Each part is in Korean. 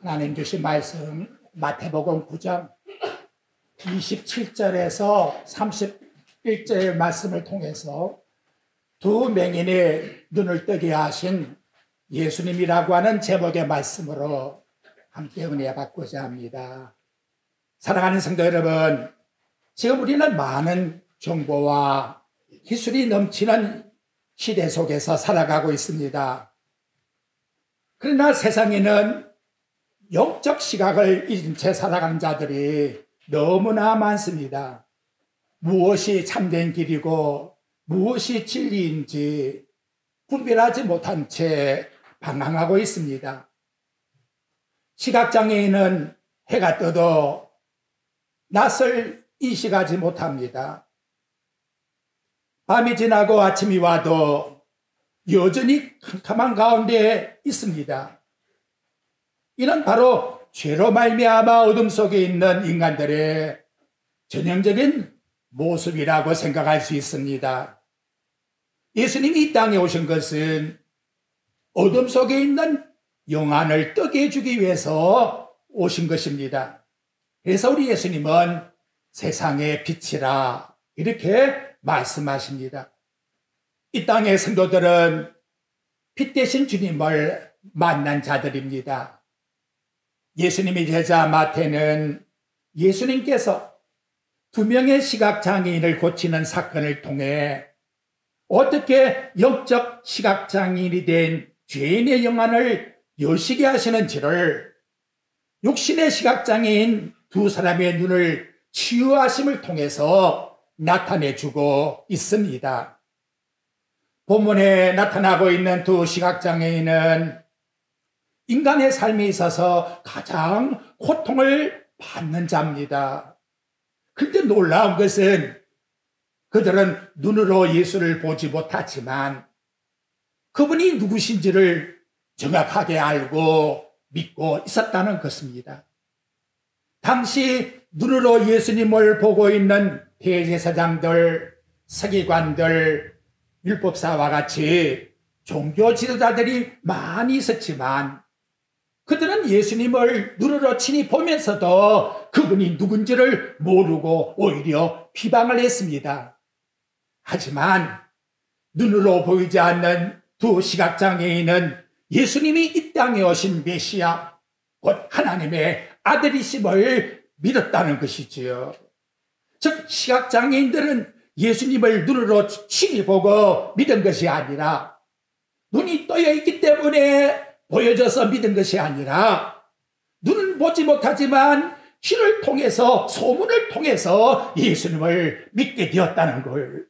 하나님 주신 말씀 마태복음 9장 27절에서 31절의 말씀을 통해서 두 맹인의 눈을 뜨게 하신 예수님이라고 하는 제목의 말씀으로 함께 은혜 받고자 합니다. 사랑하는 성도 여러분, 지금 우리는 많은 정보와 기술이 넘치는 시대 속에서 살아가고 있습니다. 그러나 세상에는 영적 시각을 잃은 채 살아가는 자들이 너무나 많습니다. 무엇이 참된 길이고 무엇이 진리인지 분별하지 못한 채 방황하고 있습니다. 시각장애인은 해가 떠도 낯을 인식하지 못합니다. 밤이 지나고 아침이 와도 여전히 캄캄한 가운데 있습니다. 이는 바로 죄로 말미암아 어둠 속에 있는 인간들의 전형적인 모습이라고 생각할 수 있습니다. 예수님이 이 땅에 오신 것은 어둠 속에 있는 영안을 뜨게 해주기 위해서 오신 것입니다. 그래서 우리 예수님은 세상의 빛이라 이렇게 말씀하십니다. 이 땅의 성도들은 빛 대신 주님을 만난 자들입니다. 예수님의 제자 마태는 예수님께서 두 명의 시각장애인을 고치는 사건을 통해 어떻게 영적 시각장애인이 된 죄인의 영안을 여시게 하시는지를 육신의 시각장애인 두 사람의 눈을 치유하심을 통해서 나타내주고 있습니다. 본문에 나타나고 있는 두 시각장애인은 인간의 삶에 있어서 가장 고통을 받는 자입니다. 그런데 놀라운 것은 그들은 눈으로 예수를 보지 못하지만 그분이 누구신지를 정확하게 알고 믿고 있었다는 것입니다. 당시 눈으로 예수님을 보고 있는 대제사장들, 서기관들, 율법사와 같이 종교 지도자들이 많이 있었지만 그들은 예수님을 눈으로 친히 보면서도 그분이 누군지를 모르고 오히려 비방을 했습니다. 하지만 눈으로 보이지 않는 두 시각장애인은 예수님이 이 땅에 오신 메시아, 곧 하나님의 아들이심을 믿었다는 것이지요. 즉 시각장애인들은 예수님을 눈으로 친히 보고 믿은 것이 아니라 눈이 떠여 있기 때문에 보여져서 믿은 것이 아니라 눈은 보지 못하지만 귀를 통해서 소문을 통해서 예수님을 믿게 되었다는 걸,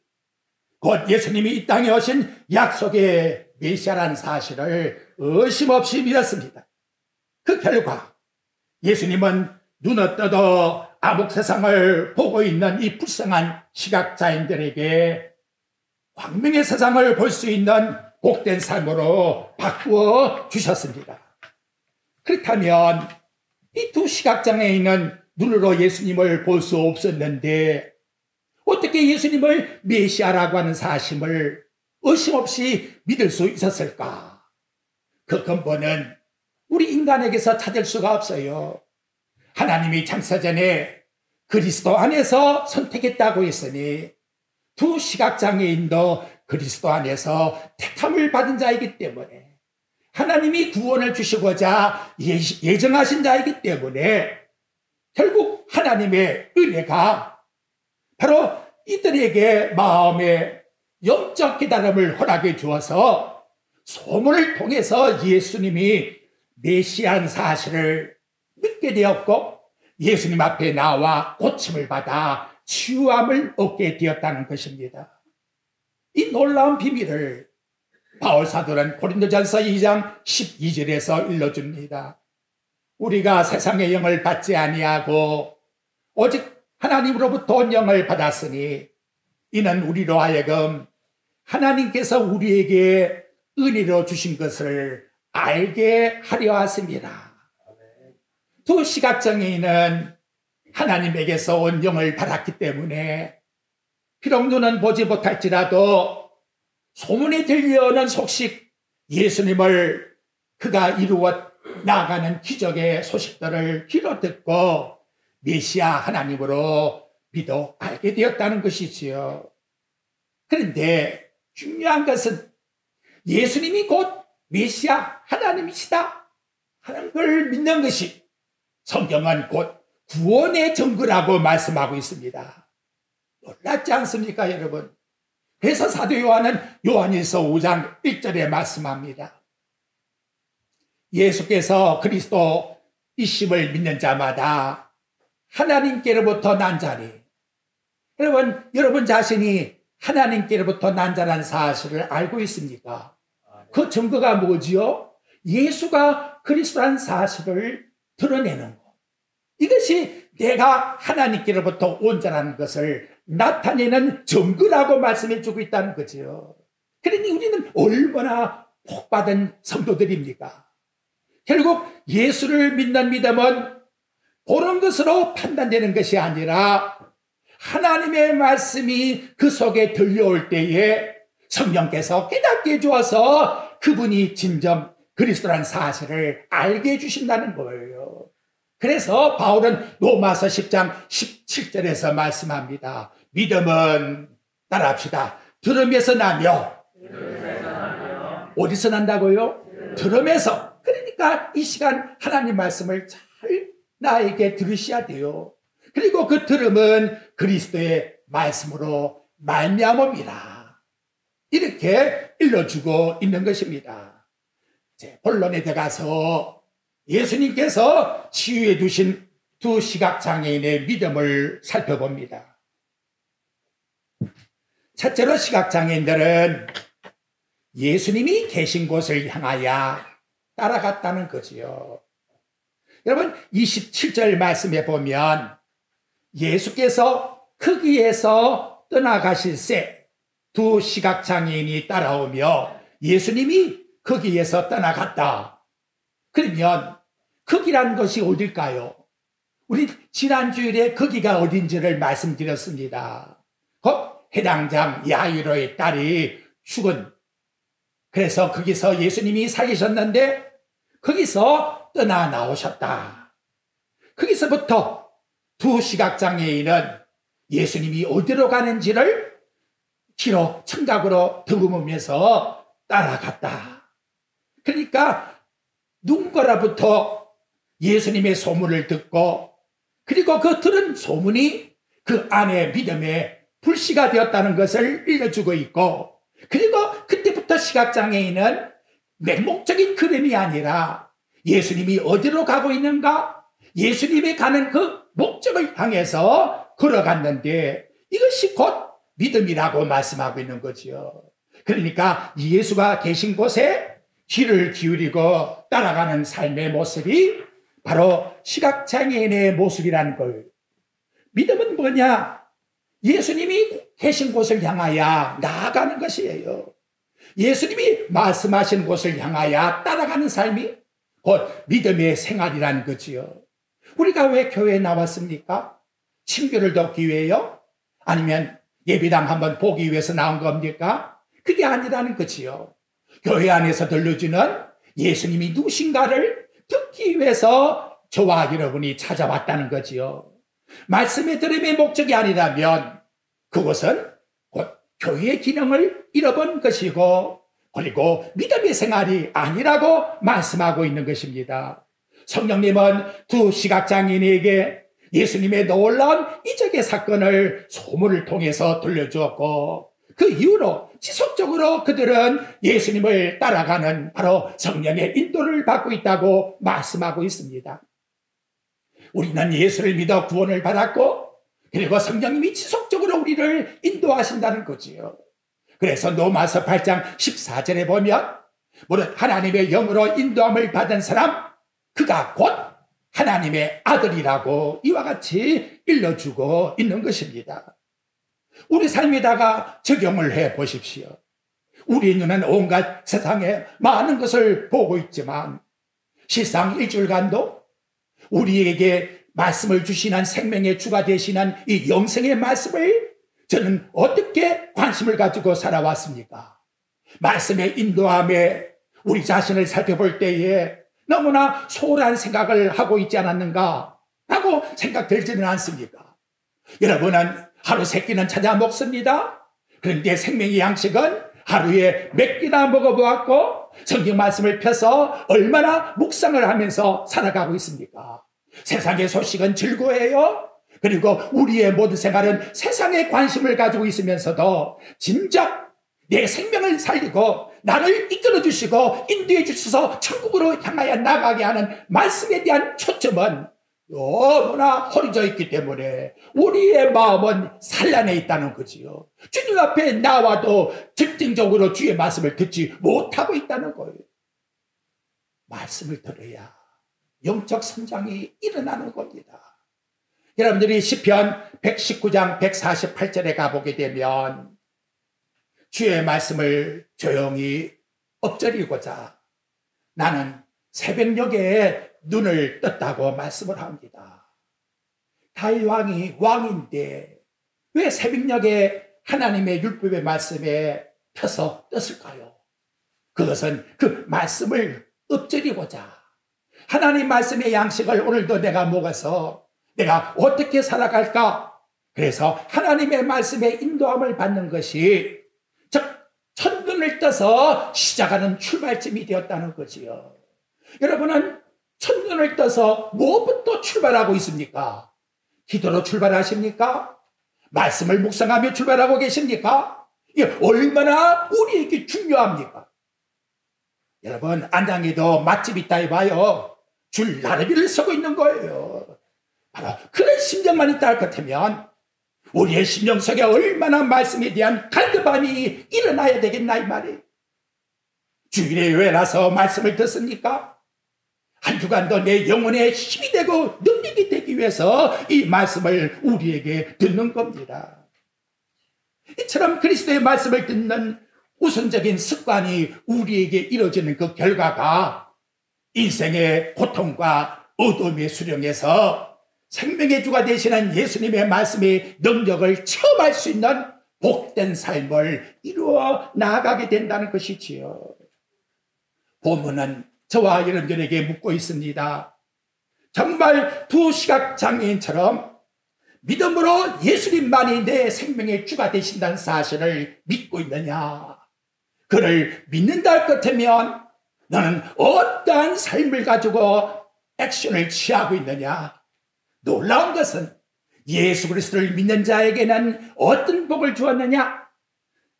곧 예수님이 이 땅에 오신 약속의 메시아라는 사실을 의심없이 믿었습니다. 그 결과 예수님은 눈을 떠도 암흑 세상을 보고 있는 이 불쌍한 시각장애인들에게 광명의 세상을 볼 수 있는 복된 삶으로 바꾸어 주셨습니다. 그렇다면 이 두 시각장애인은 눈으로 예수님을 볼 수 없었는데 어떻게 예수님을 메시아라고 하는 사실을 의심 없이 믿을 수 있었을까? 그 근본은 우리 인간에게서 찾을 수가 없어요. 하나님이 창세전에 그리스도 안에서 선택했다고 했으니 두 시각장애인도 그리스도 안에서 택함을 받은 자이기 때문에 하나님이 구원을 주시고자 예정하신 자이기 때문에 결국 하나님의 은혜가 바로 이들에게 마음의 영적 깨달음을 허락해 주어서 소문을 통해서 예수님이 메시아인 사실을 믿게 되었고 예수님 앞에 나와 고침을 받아 치유함을 얻게 되었다는 것입니다. 이 놀라운 비밀을 바울 사도는 고린도전서 2장 12절에서 일러줍니다. 우리가 세상의 영을 받지 아니하고 오직 하나님으로부터 영을 받았으니 이는 우리로 하여금 하나님께서 우리에게 은혜로 주신 것을 알게 하려 하십니다. 두 시각장애인은 하나님에게서 온 영을 받았기 때문에 비록 눈은 보지 못할지라도 소문이 들려오는 속식 예수님을 그가 이루어 나아가는 기적의 소식들을 귀로 듣고 메시아 하나님으로 믿어 알게 되었다는 것이지요. 그런데 중요한 것은 예수님이 곧 메시아 하나님이시다 하는 걸 믿는 것이 성경은 곧 구원의 증거라고 말씀하고 있습니다. 놀랍지 않습니까, 여러분? 그래서 사도 요한은 요한일서 5장 1절에 말씀합니다. 예수께서 그리스도이심을 믿는 자마다 하나님께로부터 난 자니, 여러분 자신이 하나님께로부터 난 자라는 사실을 알고 있습니까? 그 증거가 뭐지요? 예수가 그리스도라는 사실을 드러내는 것. 이것이 내가 하나님께로부터 온 자라는 것을 나타내는 증거라고 말씀해 주고 있다는 거죠. 그러니 우리는 얼마나 복받은 성도들입니까? 결국 예수를 믿는 믿음은 보는 것으로 판단되는 것이 아니라 하나님의 말씀이 그 속에 들려올 때에 성령께서 깨닫게 해주어서 그분이 진정 그리스도라는 사실을 알게 해주신다는 거예요. 그래서 바울은 로마서 10장 17절에서 말씀합니다. 믿음은 따라합시다. 들음에서 나며 어디서 난다고요? 들음에서. 그러니까 이 시간 하나님 말씀을 잘 나에게 들으셔야 돼요. 그리고 그 들음은 그리스도의 말씀으로 말미암음이라. 이렇게 일러주고 있는 것입니다. 이제 본론에 들어가서 예수님께서 치유해 두신 두 시각장애인의 믿음을 살펴봅니다. 첫째로 시각장애인들은 예수님이 계신 곳을 향하여 따라갔다는 거지요. 여러분 27절 말씀에 보면 예수께서 거기에서 떠나가실새 두 시각장애인이 따라오며 예수님이 거기에서 떠나갔다. 그러면 거기란 것이 어딜까요? 우리 지난주일에 거기가 어딘지를 말씀드렸습니다. 해당장 야이로의 딸이 죽은, 그래서 거기서 예수님이 살리셨는데 거기서 떠나 나오셨다. 거기서부터 두 시각장애인은 예수님이 어디로 가는지를 귀로 청각으로 들으면서 따라갔다. 그러니까 누군가로부터 예수님의 소문을 듣고, 그리고 그 들은 소문이 그 안에 믿음의 불씨가 되었다는 것을 일러주고 있고, 그리고 그때부터 시각장애인은 맹목적인 걸음이 아니라 예수님이 어디로 가고 있는가, 예수님이 가는 그 목적을 향해서 걸어갔는데 이것이 곧 믿음이라고 말씀하고 있는 거지요. 그러니까 예수가 계신 곳에 귀를 기울이고 따라가는 삶의 모습이 바로 시각장애인의 모습이라는 걸. 믿음은 뭐냐? 예수님이 계신 곳을 향하여 나아가는 것이에요. 예수님이 말씀하신 곳을 향하여 따라가는 삶이 곧 믿음의 생활이라는 거지요. 우리가 왜 교회에 나왔습니까? 친교를 듣기 위해요? 아니면 예배당 한번 보기 위해서 나온 겁니까? 그게 아니라는 거지요. 교회 안에서 들려주는 예수님이 누구신가를 듣기 위해서 저와 여러분이 찾아왔다는 거지요. 말씀의 들음의 목적이 아니라면 그것은 곧 교회의 기능을 잃어본 것이고, 그리고 믿음의 생활이 아니라고 말씀하고 있는 것입니다. 성령님은 두 시각장애인에게 예수님의 놀라운 이적의 사건을 소문을 통해서 들려주었고, 그 이후로 지속적으로 그들은 예수님을 따라가는 바로 성령의 인도를 받고 있다고 말씀하고 있습니다. 우리는 예수를 믿어 구원을 받았고, 그리고 성령님이 지속적으로 우리를 인도하신다는 거지요. 그래서 로마서 8장 14절에 보면 무릇 하나님의 영으로 인도함을 받은 사람, 그가 곧 하나님의 아들이라고 이와 같이 일러주고 있는 것입니다. 우리 삶에다가 적용을 해 보십시오. 우리 눈은 온갖 세상에 많은 것을 보고 있지만 실상 일주일간도 우리에게 말씀을 주시는 생명의 주가 되시는 이 영생의 말씀을 저는 어떻게 관심을 가지고 살아왔습니까? 말씀의 인도함에 우리 자신을 살펴볼 때에 너무나 소홀한 생각을 하고 있지 않았는가 라고 생각들지는 않습니까? 여러분은 하루 세 끼는 찾아 먹습니다. 그런데 생명의 양식은 하루에 몇 끼나 먹어보았고 성경 말씀을 펴서 얼마나 묵상을 하면서 살아가고 있습니까? 세상의 소식은 즐거워해요. 그리고 우리의 모든 생활은 세상에 관심을 가지고 있으면서도 진작 내 생명을 살리고 나를 이끌어 주시고 인도해 주셔서 천국으로 향하여 나가게 하는 말씀에 대한 초점은 너무나 허리져 있기 때문에 우리의 마음은 산란해 있다는 거지요. 주님 앞에 나와도 집중적으로 주의 말씀을 듣지 못하고 있다는 거예요. 말씀을 들어야 영적 성장이 일어나는 겁니다. 여러분들이 시편 119장 148절에 가보게 되면 주의 말씀을 조용히 엎드리고자 나는 새벽녘에 눈을 떴다고 말씀을 합니다. 다윗 왕이 왕인데 왜 새벽녘에 하나님의 율법의 말씀에 펴서 떴을까요? 그것은 그 말씀을 엎드리고자 하나님 말씀의 양식을 오늘도 내가 먹어서 내가 어떻게 살아갈까? 그래서 하나님의 말씀에 인도함을 받는 것이 즉 첫눈을 떠서 시작하는 출발점이 되었다는 거지요. 여러분은 첫눈을 떠서 무엇부터 출발하고 있습니까? 기도로 출발하십니까? 말씀을 묵상하며 출발하고 계십니까? 이게 얼마나 우리에게 중요합니까? 여러분, 안장에도 맛집 있다 해봐요. 줄 나르비를 서고 있는 거예요. 바로 그런 심정만 있다 할 것 같으면 우리의 심령 속에 얼마나 말씀에 대한 갈급함이 일어나야 되겠나 이 말이에요. 주일에 왜 나서 말씀을 듣습니까? 한 주간도 내 영혼에 힘이 되고 능력이 되기 위해서 이 말씀을 우리에게 듣는 겁니다. 이처럼 그리스도의 말씀을 듣는 우선적인 습관이 우리에게 이루어지는 그 결과가 인생의 고통과 어둠의 수령에서 생명의 주가 되시는 예수님의 말씀의 능력을 체험할 수 있는 복된 삶을 이루어 나아가게 된다는 것이지요. 본문은 저와 여러분들에게 묻고 있습니다. 정말 두 시각장애인처럼 믿음으로 예수님만이 내 생명의 주가 되신다는 사실을 믿고 있느냐? 그를 믿는다 할 것 같으면 너는 어떠한 삶을 가지고 액션을 취하고 있느냐? 놀라운 것은 예수 그리스도를 믿는 자에게는 어떤 복을 주었느냐?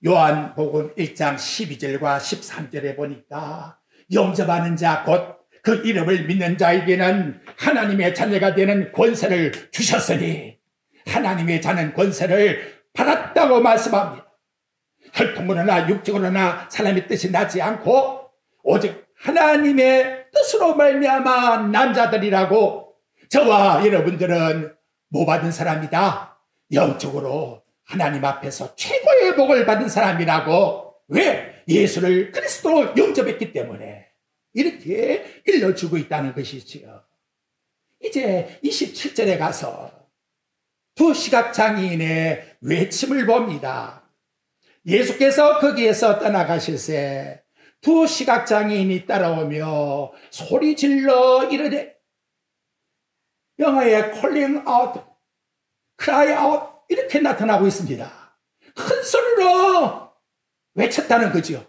요한복음 1장 12절과 13절에 보니까 영접하는 자 곧 그 이름을 믿는 자에게는 하나님의 자녀가 되는 권세를 주셨으니 하나님의 자는 권세를 받았다고 말씀합니다. 혈통으로나 육적으로나 사람의 뜻이 나지 않고 오직 하나님의 뜻으로 말미암아 남자들이라고. 저와 여러분들은 뭐 받은 사람이다? 영적으로 하나님 앞에서 최고의 복을 받은 사람이라고. 왜? 예수를 그리스도로 영접했기 때문에 이렇게 일러주고 있다는 것이지요. 이제 27절에 가서 두 시각장애인의 외침을 봅니다. 예수께서 거기에서 떠나가실새 두 시각장애인이 따라오며 소리질러 이르되, 영어에 calling out, cry out 이렇게 나타나고 있습니다. 큰 소리로 외쳤다는 거죠.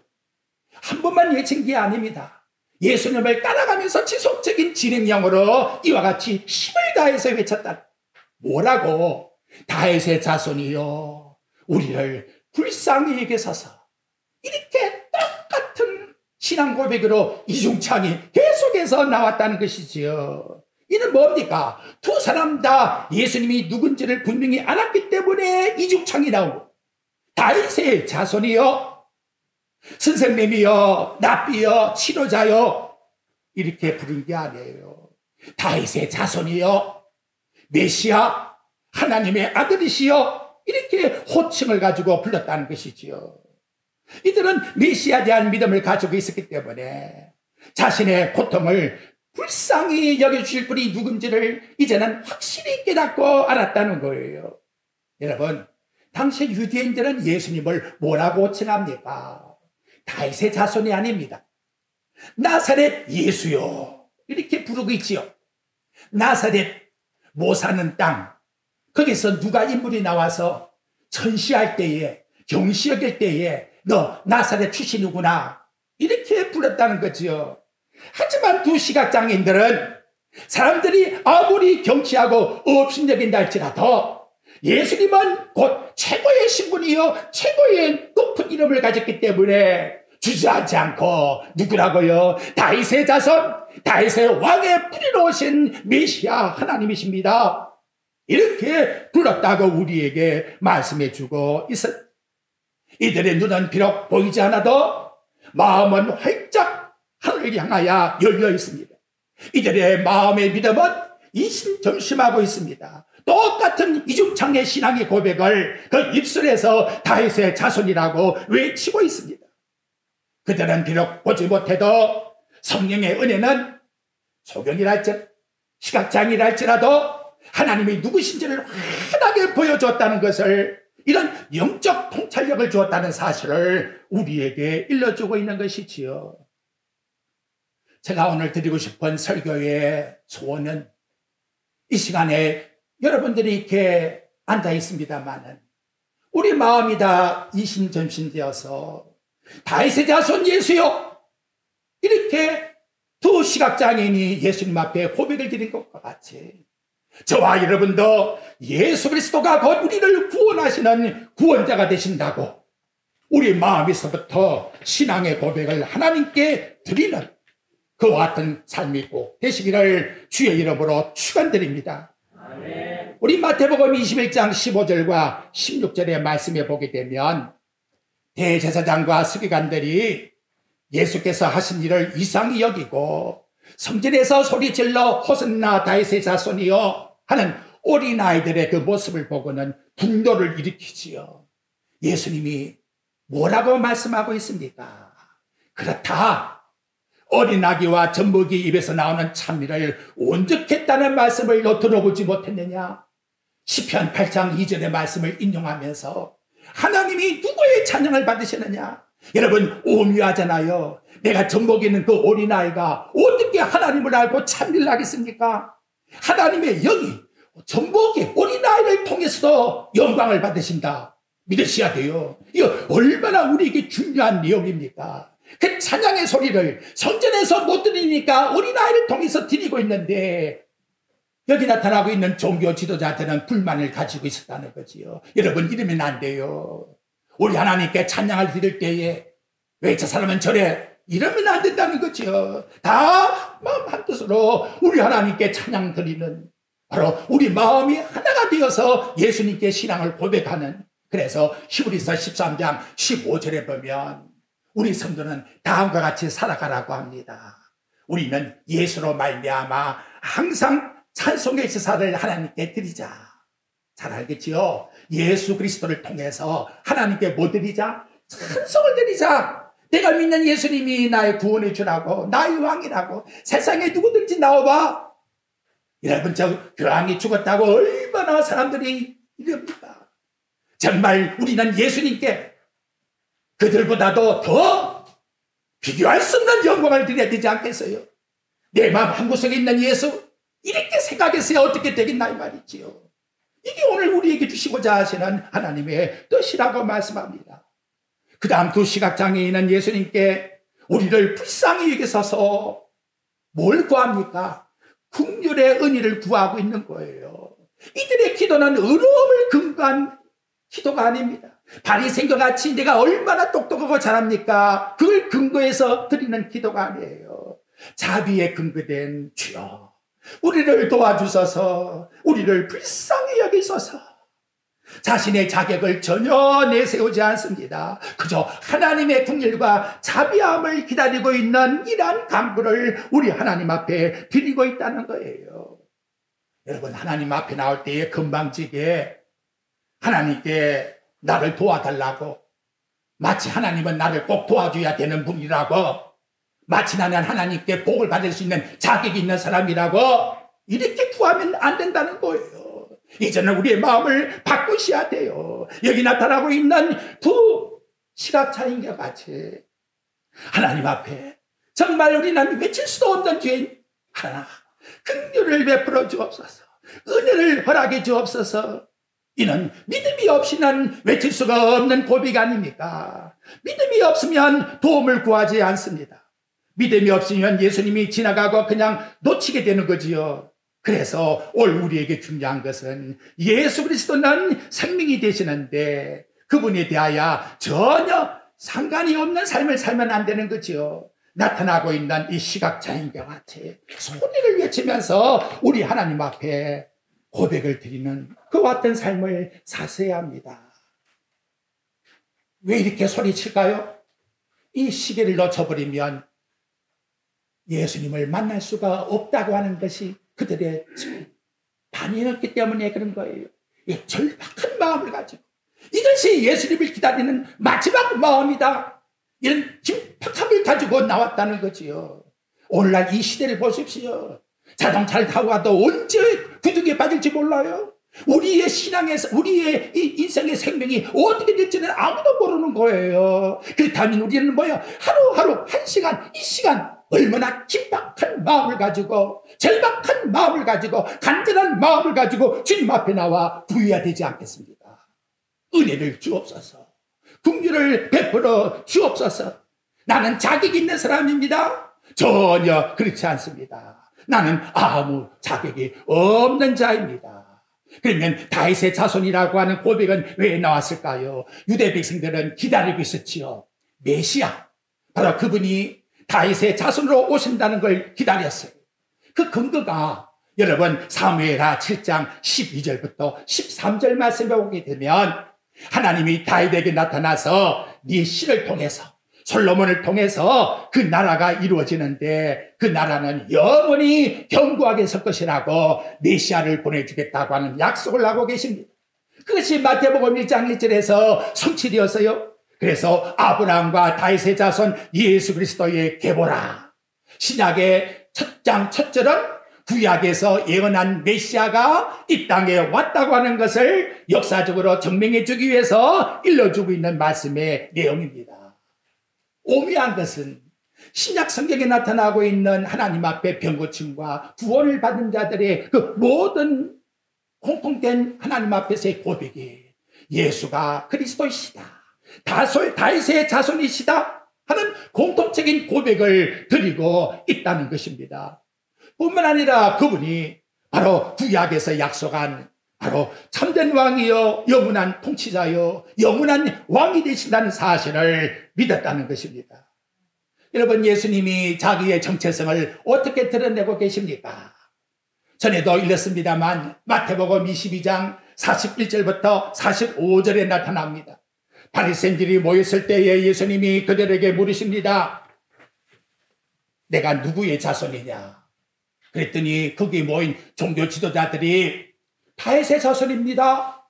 한 번만 외친 게 아닙니다. 예수님을 따라가면서 지속적인 진행형으로 이와 같이 힘을 다해서 외쳤다. 뭐라고? 다윗의 자손이요, 우리를 불쌍히 여기소서. 이렇게 똑같은 신앙 고백으로 이중창이 계속해서 나왔다는 것이지요. 이는 뭡니까? 두 사람 다 예수님이 누군지를 분명히 알았기 때문에 이중창이 나오고, 다윗의 자손이요, 선생님이요, 랍비요, 치료자요, 이렇게 부른 게 아니에요. 다윗의 자손이요, 메시아, 하나님의 아들이시요, 이렇게 호칭을 가지고 불렀다는 것이지요. 이들은 메시아에 대한 믿음을 가지고 있었기 때문에 자신의 고통을 불쌍히 여겨주실 분이 누군지를 이제는 확실히 깨닫고 알았다는 거예요. 여러분, 당시 유대인들은 예수님을 뭐라고 칭합니까? 다윗의 자손이 아닙니다. 나사렛 예수요, 이렇게 부르고 있지요. 나사렛 못 사는 땅, 거기서 누가 인물이 나와서 천시할 때에, 경시 여길 때에 너 나사렛 출신이구나 이렇게 불렀다는 거죠. 하지만 두 시각장애인들은 사람들이 아무리 경치하고 업신여긴다 할지라도 예수님은 곧 최고의 신분이요 최고의 높은 이름을 가졌기 때문에 주저하지 않고 누구라고요? 다윗의 자손, 다윗의 왕의 뿌리로 오신 메시아 하나님이십니다. 이렇게 불렀다고 우리에게 말씀해 주고 있습니다. 이들의 눈은 비록 보이지 않아도 마음은 활짝 하늘을 향하여 열려 있습니다. 이들의 마음의 믿음은 이심점심하고 있습니다. 똑같은 이중창의 신앙의 고백을 그 입술에서 다윗의 자손이라고 외치고 있습니다. 그들은 비록 보지 못해도 성령의 은혜는 소경이랄지 시각장애랄지라도 하나님이 누구신지를 환하게 보여줬다는 것을, 이런 영적 통찰력을 주었다는 사실을 우리에게 일러주고 있는 것이지요. 제가 오늘 드리고 싶은 설교의 소원은, 이 시간에 여러분들이 이렇게 앉아 있습니다만은 우리 마음이 다 이심전심되어서 다윗의 자손 예수요 이렇게 두 시각장애인이 예수님 앞에 고백을 드린 것과 같이 저와 여러분도 예수 그리스도가 곧 우리를 구원하시는 구원자가 되신다고 우리 마음에서부터 신앙의 고백을 하나님께 드리는 그와 같은 삶이 꼭 되시기를 주의 이름으로 축원드립니다. 아멘. 우리 마태복음 21장 15절과 16절의 말씀에 보게 되면 대제사장과 서기관들이 예수께서 하신 일을 이상히 여기고 성전에서 소리질러 호산나 다윗의 자손이여 하는 어린아이들의 그 모습을 보고는 분노를 일으키지요. 예수님이 뭐라고 말씀하고 있습니까? 그렇다. 어린아기와 젖먹이 입에서 나오는 찬미를 온전했다는 말씀을 너 들어보지 못했느냐? 시편 8장 2절의 말씀을 인용하면서 하나님이 누구의 찬양을 받으시느냐? 여러분 오묘하잖아요. 내가 젖먹이는 그 어린아이가 어떻게 하나님을 알고 찬미를 하겠습니까? 하나님의 영이 젖먹이 어린아이를 통해서도 영광을 받으신다. 믿으셔야 돼요. 이거 얼마나 우리에게 중요한 내용입니까? 그 찬양의 소리를 성전에서 못 들으니까 어린아이를 통해서 드리고 있는데 여기 나타나고 있는 종교 지도자들은 불만을 가지고 있었다는 거지요. 여러분 이러면 안 돼요. 우리 하나님께 찬양을 드릴 때에 왜 저 사람은 저래? 이러면 안 된다는 거지요. 다 마음 한뜻으로 우리 하나님께 찬양 드리는, 바로 우리 마음이 하나가 되어서 예수님께 신앙을 고백하는, 그래서 히브리서 13장 15절에 보면 우리 성도는 다음과 같이 살아가라고 합니다. 우리는 예수로 말미암아 항상 찬송의 제사를 하나님께 드리자. 잘 알겠지요? 예수 그리스도를 통해서 하나님께 뭐 드리자? 찬송을 드리자. 내가 믿는 예수님이 나의 구원의 주라고, 나의 왕이라고, 세상에 누구든지 나와봐. 여러분 저 교황이 죽었다고 얼마나 사람들이 이럽니까? 정말 우리는 예수님께 그들보다도 더 비교할 수 없는 영광을 드려야 되지 않겠어요? 내 마음 한구석에 있는 예수 이렇게 생각했어야 어떻게 되겠나 이 말이지요. 이게 오늘 우리에게 주시고자 하시는 하나님의 뜻이라고 말씀합니다. 그 다음 두 시각장애인은 예수님께 우리를 불쌍히 여기셔서 뭘 구합니까? 긍휼의 은혜를 구하고 있는 거예요. 이들의 기도는 의로움을 근거한 기도가 아닙니다. 바리새인과 같이 내가 얼마나 똑똑하고 잘합니까? 그걸 근거해서 드리는 기도가 아니에요. 자비에 근거된 주여 우리를 도와주셔서 우리를 불쌍히 여기소서. 자신의 자격을 전혀 내세우지 않습니다. 그저 하나님의 긍휼과 자비함을 기다리고 있는 이러한 간구를 우리 하나님 앞에 드리고 있다는 거예요. 여러분 하나님 앞에 나올 때에 금방지게 하나님께 나를 도와달라고, 마치 하나님은 나를 꼭 도와줘야 되는 분이라고, 마치 나는 하나님께 복을 받을 수 있는 자격이 있는 사람이라고 이렇게 구하면 안 된다는 거예요. 이제는 우리의 마음을 바꾸셔야 돼요. 여기 나타나고 있는 두 시각장애인과 같이 하나님 앞에 정말 우리는 외칠 수도 없는 죄인, 하나 긍휼을 베풀어 주옵소서. 은혜를 허락해 주옵소서. 이는 믿음이 없이는 외칠 수가 없는 고백 아닙니까? 믿음이 없으면 도움을 구하지 않습니다. 믿음이 없으면 예수님이 지나가고 그냥 놓치게 되는 거지요. 그래서 오늘 우리에게 중요한 것은 예수 그리스도는 생명이 되시는데 그분에 대하여 전혀 상관이 없는 삶을 살면 안 되는 거지요. 나타나고 있는 이 시각장애인과 같이 소리를 외치면서 우리 하나님 앞에 고백을 드리는 그와 같은 삶을 사셔야 합니다. 왜 이렇게 소리칠까요? 이 시계를 놓쳐버리면 예수님을 만날 수가 없다고 하는 것이 그들의 반응이었기 때문에 그런 거예요. 이 절박한 마음을 가지고 이것이 예수님을 기다리는 마지막 마음이다. 이런 긴박함을 가지고 나왔다는 거지요. 오늘날 이 시대를 보십시오. 자동차를 타고 가도 언제 구덩이에 빠질지 몰라요. 우리의 신앙에서 우리의 이 인생의 생명이 어떻게 될지는 아무도 모르는 거예요. 그렇다면 우리는 뭐야? 하루하루 한 시간, 이 시간 얼마나 긴박한 마음을 가지고 절박한 마음을 가지고 간절한 마음을 가지고 주님 앞에 나와 구해야 되지 않겠습니까? 은혜를 주옵소서. 긍휼을 베풀어 주옵소서. 나는 자격이 있는 사람입니다. 전혀 그렇지 않습니다. 나는 아무 자격이 없는 자입니다. 그러면 다윗의 자손이라고 하는 고백은 왜 나왔을까요? 유대 백성들은 기다리고 있었지요. 메시아, 바로 그분이 다윗의 자손으로 오신다는 걸 기다렸어요. 그 근거가 여러분 사무엘하 7장 12절부터 13절 말씀에 오게 되면 하나님이 다윗에게 나타나서 네 씨를 통해서 솔로몬을 통해서 그 나라가 이루어지는데 그 나라는 영원히 견고하게 설 것이라고 메시아를 보내주겠다고 하는 약속을 하고 계십니다. 그것이 마태복음 1장 1절에서 성취되었어요. 그래서 아브라함과 다윗의 자손 예수 그리스도의 계보라. 신약의 첫 장 첫 절은 구약에서 예언한 메시아가 이 땅에 왔다고 하는 것을 역사적으로 증명해 주기 위해서 일러주고 있는 말씀의 내용입니다. 오묘한 것은 신약 성경에 나타나고 있는 하나님 앞에 병고침과 구원을 받은 자들의 그 모든 공통된 하나님 앞에서의 고백이 예수가 그리스도이시다, 다윗의 자손이시다 하는 공통적인 고백을 드리고 있다는 것입니다. 뿐만 아니라 그분이 바로 구약에서 약속한 바로 참된 왕이요 영원한 통치자요 영원한 왕이 되신다는 사실을 믿었다는 것입니다. 여러분, 예수님이 자기의 정체성을 어떻게 드러내고 계십니까? 전에도 읽었습니다만 마태복음 22장 41절부터 45절에 나타납니다. 바리새인들이 모였을 때에 예수님이 그들에게 물으십니다. 내가 누구의 자손이냐? 그랬더니 거기 모인 종교 지도자들이 다윗의 자손입니다.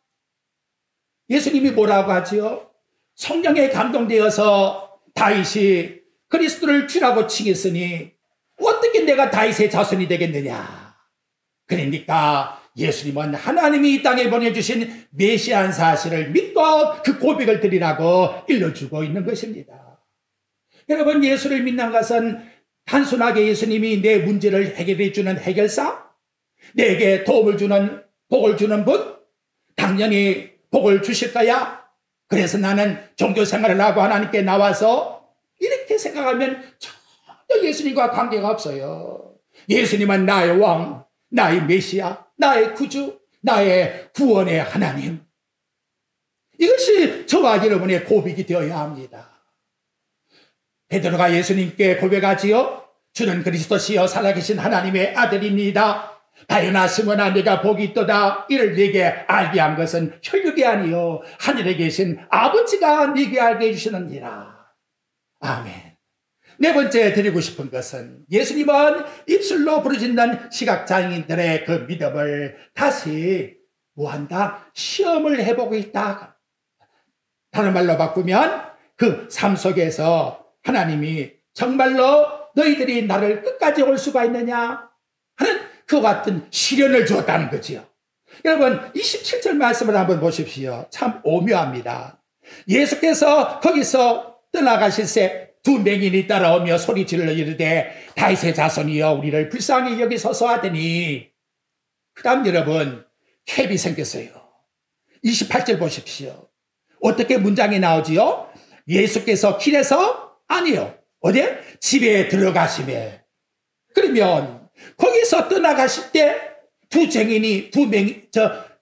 예수님이 뭐라고 하지요? 성령에 감동되어서 다윗이 그리스도를 주라고 칭했으니 어떻게 내가 다윗의 자손이 되겠느냐? 그러니까 예수님은 하나님이 이 땅에 보내주신 메시아한 사실을 믿고 그 고백을 드리라고 일러주고 있는 것입니다. 여러분, 예수를 믿는 것은 단순하게 예수님이 내 문제를 해결해 주는 해결사, 내게 도움을 주는 복을 주는 분, 당연히 복을 주실 거야. 그래서 나는 종교 생활을 하고 하나님께 나와서 이렇게 생각하면 전혀 예수님과 관계가 없어요. 예수님은 나의 왕, 나의 메시아, 나의 구주, 나의 구원의 하나님. 이것이 저와 여러분의 고백이 되어야 합니다. 베드로가 예수님께 고백하지요. 주는 그리스도시여 살아계신 하나님의 아들입니다. 바요나 시몬아 네가 복이 있도다. 이를 네게 알게 한 것은 혈육이 아니요 하늘에 계신 아버지가 네게 알게 해주시느니라. 아멘. 네 번째 드리고 싶은 것은 예수님은 입술로 부르짖는 시각장애인들의 그 믿음을 다시 뭐한다? 시험을 해보고 있다. 다른 말로 바꾸면 그 삶 속에서 하나님이 정말로 너희들이 나를 끝까지 올 수가 있느냐 하는 그 같은 시련을 주었다는 거지요. 여러분, 27절 말씀을 한번 보십시오. 참 오묘합니다. 예수께서 거기서 떠나가실새 두 맹인이 따라오며 소리질러 이르되 다윗의 자손이여 우리를 불쌍히 여기소서 하더니 그 다음 여러분 캡이 생겼어요. 28절 보십시오. 어떻게 문장이 나오지요? 예수께서 길에서 아니요. 어디? 집에 들어가시매. 그러면 거기서 떠나가실 때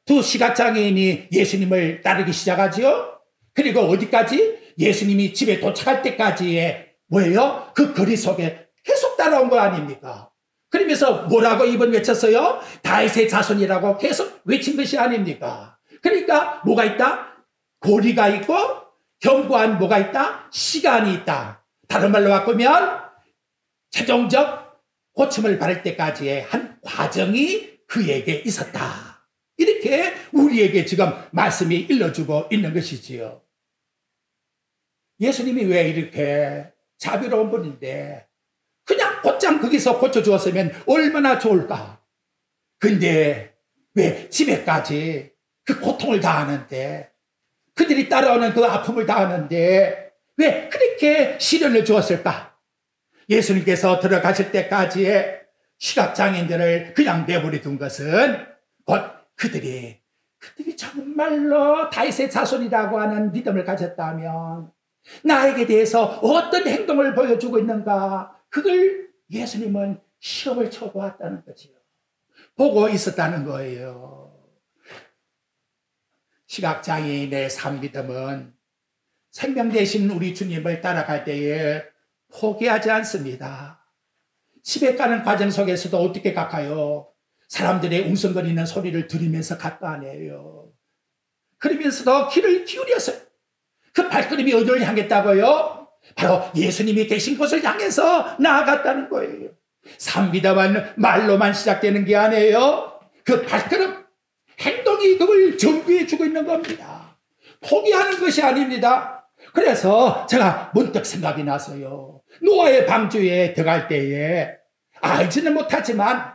두 시각장애인이 예수님을 따르기 시작하지요. 그리고 어디까지? 예수님이 집에 도착할 때까지의 뭐예요? 그 거리 속에 계속 따라온 거 아닙니까? 그러면서 뭐라고 이번 외쳤어요? 다윗의 자손이라고 계속 외친 것이 아닙니까? 그러니까 뭐가 있다? 고리가 있고 견고한 뭐가 있다? 시간이 있다. 다른 말로 바꾸면 최종적 고침을 받을 때까지의 한 과정이 그에게 있었다. 이렇게 우리에게 지금 말씀이 일러주고 있는 것이지요. 예수님이 왜 이렇게 자비로운 분인데 그냥 곧장 거기서 고쳐주었으면 얼마나 좋을까. 근데 왜 집에까지 그 고통을 당하는데 그들이 따라오는 그 아픔을 당하는데 왜 그렇게 시련을 주었을까? 예수님께서 들어가실 때까지의 시각장애인들을 그냥 내버려 둔 것은 곧 그들이 정말로 다윗의 자손이라고 하는 믿음을 가졌다면 나에게 대해서 어떤 행동을 보여주고 있는가, 그걸 예수님은 시험을 쳐보았다는 거지요. 보고 있었다는 거예요. 시각장애인의 삶 믿음은 생명 대신 우리 주님을 따라갈 때에 포기하지 않습니다. 집에 가는 과정 속에서도 어떻게 갈까요? 사람들의 웅성거리는 소리를 들으면서 갈 거 아니에요. 그러면서도 귀를 기울였어요. 그 발걸음이 어디를 향했다고요? 바로 예수님이 계신 곳을 향해서 나아갔다는 거예요. 삶 믿음은 말로만 시작되는 게 아니에요. 그 발걸음, 행동이 그걸 전부해 주고 있는 겁니다. 포기하는 것이 아닙니다. 그래서 제가 문득 생각이 났어요. 노아의 방주에 들어갈 때에 알지는 못하지만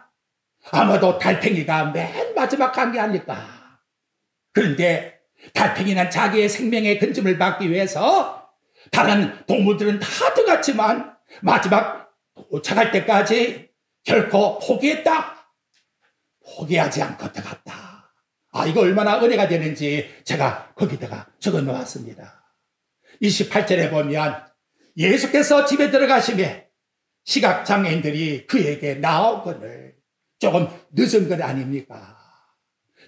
아마도 달팽이가 맨 마지막 간 게 아닐까. 그런데 달팽이는 자기의 생명의 근심을 받기 위해서 다른 동물들은 다 들어갔지만 마지막 도착할 때까지 결코 포기하지 않고 들어갔다. 이거 얼마나 은혜가 되는지 제가 거기다가 적어 놓았습니다. 28절에 보면 예수께서 집에 들어가시며 시각장애인들이 그에게 나오거늘 조금 늦은 것 아닙니까?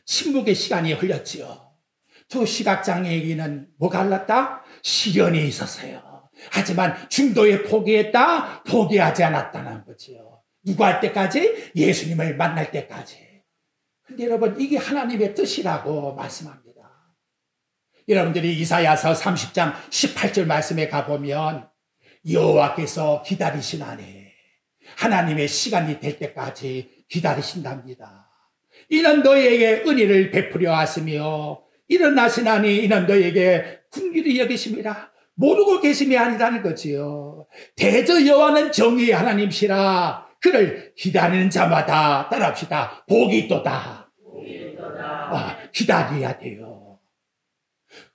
침묵의 시간이 흘렀지요. 두 시각장애인은 뭐가 흘렀다? 시련이 있었어요. 하지만 중도에 포기하지 않았다는 거지요. 누구 할 때까지? 예수님을 만날 때까지. 근데 여러분, 이게 하나님의 뜻이라고 말씀합니다. 여러분들이 이사야서 30장 18절 말씀에 가보면 여호와께서 기다리시나니 하나님의 시간이 될 때까지 기다리신답니다. 이는 너희에게 은혜를 베푸려 하시며 일어나시나니 이는 너희에게 긍휼히 여기심이라. 모르고 계심이 아니라는 거지요. 대저 여호와는 정의의 하나님이시라. 그를 기다리는 자마다 따라합시다. 복이 있도다. 기다려야 돼요.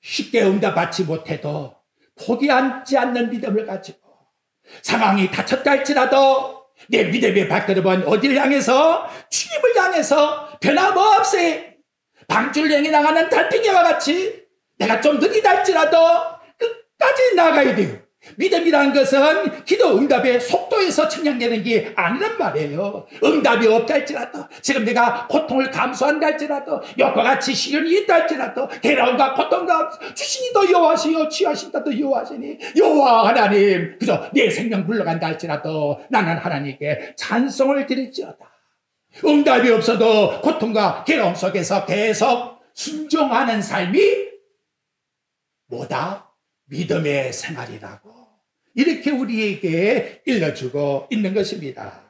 쉽게 응답받지 못해도 포기하지 않는 믿음을 가지고 상황이 닥쳤다 할지라도 내 믿음의 발걸음은 어디를 향해서? 주님을 향해서 변함없이 방주를 향해 나가는 달팽이와 같이 내가 좀 느리다 할지라도 끝까지 나가야 돼요. 믿음이라는 것은 기도 응답의 속도에서 측량되는 게 아니란 말이에요. 응답이 없다 할지라도, 지금 내가 고통을 감수한다 할지라도, 욕과 같이 시련이 있다 할지라도, 괴로움과 고통과 주신이도 여호와시요 취하신다도 여호와시니 여호와 하나님 그저 내 생명 물러간다 할지라도 나는 하나님께 찬송을 드릴지어다. 응답이 없어도 고통과 괴로움 속에서 계속 순종하는 삶이 뭐다? 믿음의 생활이라고 이렇게 우리에게 일러주고 있는 것입니다.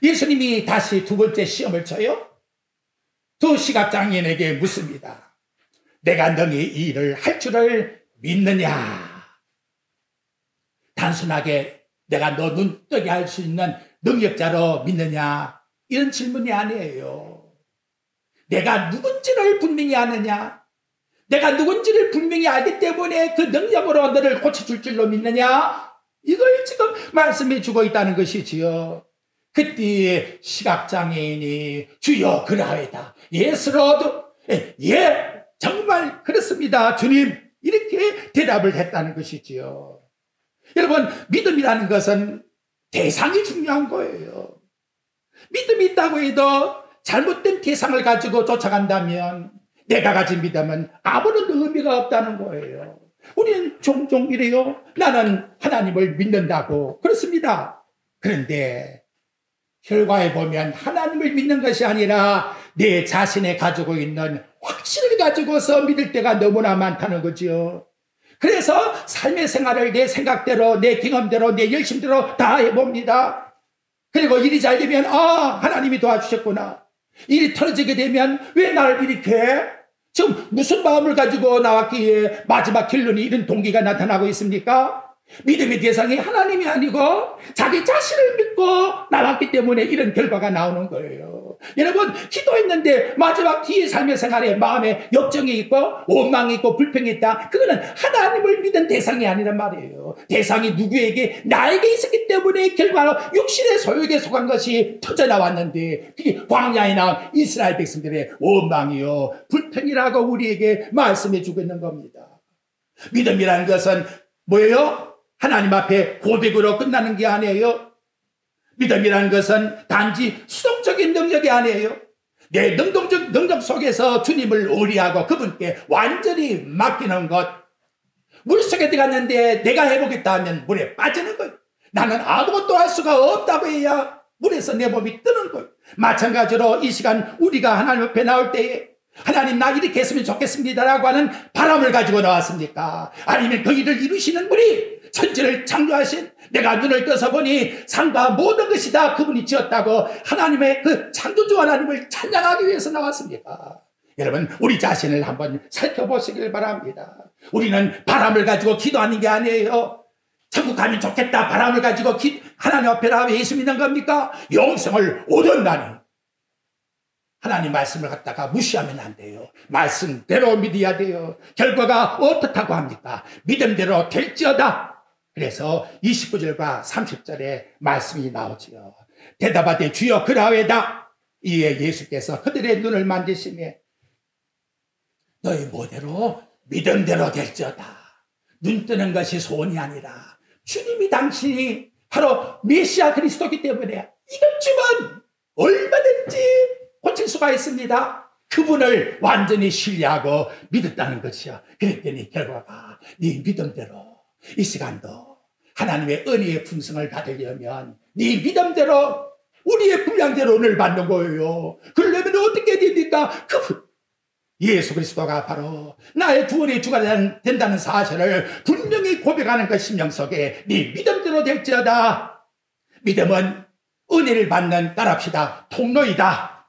예수님이 다시 두 번째 시험을 쳐요. 두 시각장애인에게 묻습니다. 내가 너희 이 일을 할 줄을 믿느냐? 단순하게 내가 너 눈 뜨게 할 수 있는 능력자로 믿느냐? 이런 질문이 아니에요. 내가 누군지를 분명히 아느냐? 내가 누군지를 분명히 알기 때문에 그 능력으로 너를 고쳐줄 줄로 믿느냐? 이걸 지금 말씀해 주고 있다는 것이지요. 그때 시각장애인이 주여 그라이다. 예스로드. 예, 정말 그렇습니다. 주님. 이렇게 대답을 했다는 것이지요. 여러분, 믿음이라는 것은 대상이 중요한 거예요. 믿음이 있다고 해도 잘못된 대상을 가지고 쫓아간다면 내가 가진 믿음은 아무런 의미가 없다는 거예요. 우리는 종종 이래요. 나는 하나님을 믿는다고. 그렇습니다. 그런데 결과에 보면 하나님을 믿는 것이 아니라 내 자신이 가지고 있는 확신을 가지고서 믿을 때가 너무나 많다는 거죠. 그래서 삶의 생활을 내 생각대로, 내 경험대로, 내 열심대로 다 해봅니다. 그리고 일이 잘 되면 하나님이 도와주셨구나. 일이 틀어지게 되면 왜 나를 이렇게 해? 지금 무슨 마음을 가지고 나왔기에 마지막 결론이 이런 동기가 나타나고 있습니까? 믿음의 대상이 하나님이 아니고 자기 자신을 믿고 나왔기 때문에 이런 결과가 나오는 거예요. 여러분, 기도했는데 마지막 뒤에 삶의 생활에 마음에 역정이 있고 원망이 있고 불평이 있다. 그거는 하나님을 믿은 대상이 아니란 말이에요. 대상이 누구에게? 나에게 있었기 때문에 결과로 육신의 소욕에 속한 것이 터져나왔는데 그게 광야에 나온 이스라엘 백성들의 원망이요 불평이라고 우리에게 말씀해 주고 있는 겁니다. 믿음이라는 것은 뭐예요? 하나님 앞에 고백으로 끝나는 게 아니에요. 믿음이라는 것은 단지 수동적인 능력이 아니에요. 내 능동적 능력 속에서 주님을 의리하고 그분께 완전히 맡기는 것. 물속에 들어갔는데 내가 해보겠다 하면 물에 빠지는 거예요. 나는 아무것도 할 수가 없다고 해야 물에서 내 몸이 뜨는 거예요. 마찬가지로 이 시간 우리가 하나님 앞에 나올 때에 하나님 나 이렇게 했으면 좋겠습니다라고 하는 바람을 가지고 나왔습니까? 아니면 그 일을 이루시는 분이 천지를 창조하신 내가 눈을 떠서 보니 산과 모든 것이 다 그분이 지었다고 하나님의 그 창조주 하나님을 찬양하기 위해서 나왔습니까? 여러분, 우리 자신을 한번 살펴보시길 바랍니다. 우리는 바람을 가지고 기도하는 게 아니에요. 천국 가면 좋겠다 바람을 가지고 하나님 앞에 나와 예수 믿는 겁니까? 영생을 얻었나니 하나님 말씀을 갖다가 무시하면 안 돼요. 말씀대로 믿어야 돼요. 결과가 어떻다고 합니까? 믿음대로 될지어다. 그래서 29절과 30절에 말씀이 나오지요. 대답하되 주여 그라웨다. 이에 예수께서 그들의 눈을 만지시며 너희 뭐대로 믿음대로 될지어다. 눈 뜨는 것이 소원이 아니라 주님이 당신이 바로 메시아 그리스도이기 때문에 이것 주면 얼마든지 고칠 수가 있습니다. 그분을 완전히 신뢰하고 믿었다는 것이요. 그랬더니 결과가 네 믿음대로 이 시간도 하나님의 은혜의 풍성을 받으려면 네 믿음대로 우리의 분량대로 은혜를 받는 거예요. 그러려면 어떻게 됩니까? 그분 예수 그리스도가 바로 나의 구원의 주가 된다는 사실을 분명히 고백하는 그 심령 속에 네 믿음대로 될지어다. 믿음은 은혜를 받는 따라합시다. 통로이다.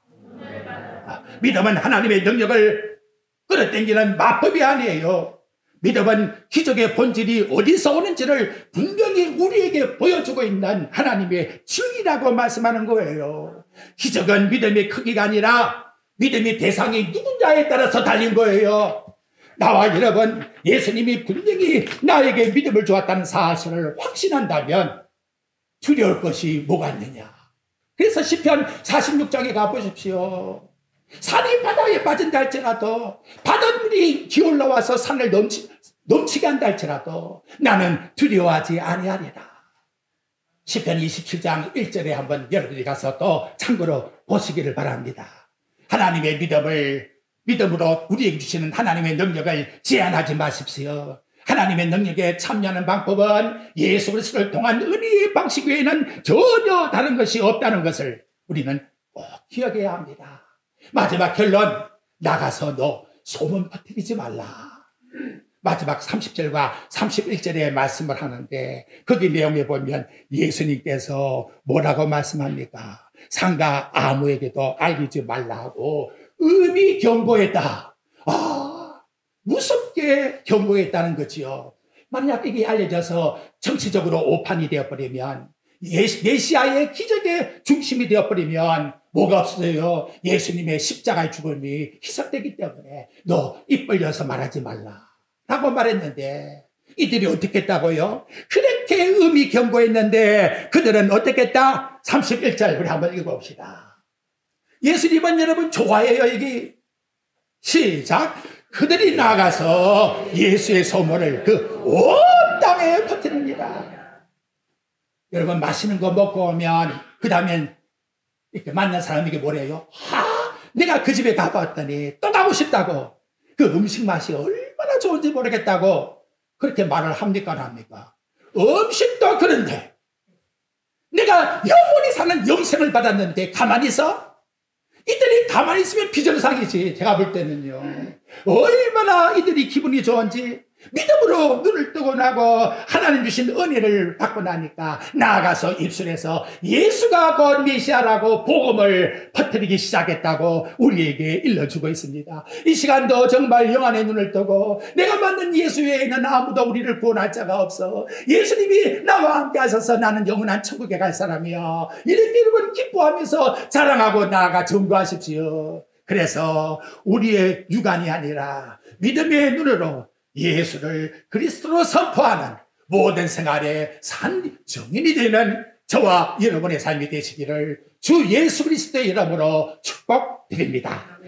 믿음은 하나님의 능력을 끌어당기는 마법이 아니에요. 믿음은 기적의 본질이 어디서 오는지를 분명히 우리에게 보여주고 있는 하나님의 증이라고 말씀하는 거예요. 기적은 믿음의 크기가 아니라 믿음의 대상이 누구냐에 따라서 달린 거예요. 나와 여러분, 예수님이 분명히 나에게 믿음을 주었다는 사실을 확신한다면 두려울 것이 뭐가 있느냐. 그래서 시편 46장에 가보십시오. 산이 바다에 빠진다 할지라도 바닷물이 기올라와서 산을 넘치게 한다 할지라도 나는 두려워하지 아니하리라. 시편 27장 1절에 한번 여러분이 가서 또 참고로 보시기를 바랍니다. 하나님의 믿음으로 우리에게 주시는 하나님의 능력을 제한하지 마십시오. 하나님의 능력에 참여하는 방법은 예수 그리스도를 통한 은혜의 방식 외에는 전혀 다른 것이 없다는 것을 우리는 꼭 기억해야 합니다. 마지막 결론, 나가서 너 소문 퍼뜨리지 말라. 마지막 30절과 31절에 말씀을 하는데 거기 내용에 보면 예수님께서 뭐라고 말씀합니까? 상가 아무에게도 알리지 말라고 음이 경고했다. 무섭게 경고했다는 거지요. 만약 이게 알려져서 정치적으로 오판이 되어버리면 메시아의 기적의 중심이 되어버리면 뭐가 없어요? 예수님의 십자가의 죽음이 희석되기 때문에 너 입 벌려서 말하지 말라 라고 말했는데 이들이 어떻게 했다고요? 그렇게 음이 견고했는데 그들은 어떻게 했다? 31절 우리 한번 읽어봅시다. 예수님은 여러분 좋아해요. 여기 시작. 그들이 나가서 예수의 소문을 그 온 땅에 퍼뜨립니다. 여러분 맛있는 거 먹고 오면 그 다음엔 이렇게 만난 사람에게 뭐래요? 내가 그 집에 가봤더니 또 가고 싶다고, 그 음식 맛이 얼마나 좋은지 모르겠다고 그렇게 말을 합니까 안 합니까? 음식도 그런데 내가 영원히 사는 영생을 받았는데 가만히 있어? 이들이 가만히 있으면 비정상이지. 제가 볼 때는요, 얼마나 이들이 기분이 좋은지 믿음으로 눈을 뜨고 나고 하나님 주신 은혜를 받고 나니까 나아가서 입술에서 예수가 곧 메시아라고 복음을 퍼뜨리기 시작했다고 우리에게 일러주고 있습니다. 이 시간도 정말 영안의 눈을 뜨고 내가 만난 예수 외에는 아무도 우리를 구원할 자가 없어, 예수님이 나와 함께 하셔서 나는 영원한 천국에 갈 사람이야, 이렇게 여러분 기뻐하면서 자랑하고 나아가 증거하십시오. 그래서 우리의 육안이 아니라 믿음의 눈으로 예수를 그리스도로 선포하는 모든 생활의 산 정인이 되는 저와 여러분의 삶이 되시기를 주 예수 그리스도의 이름으로 축복드립니다.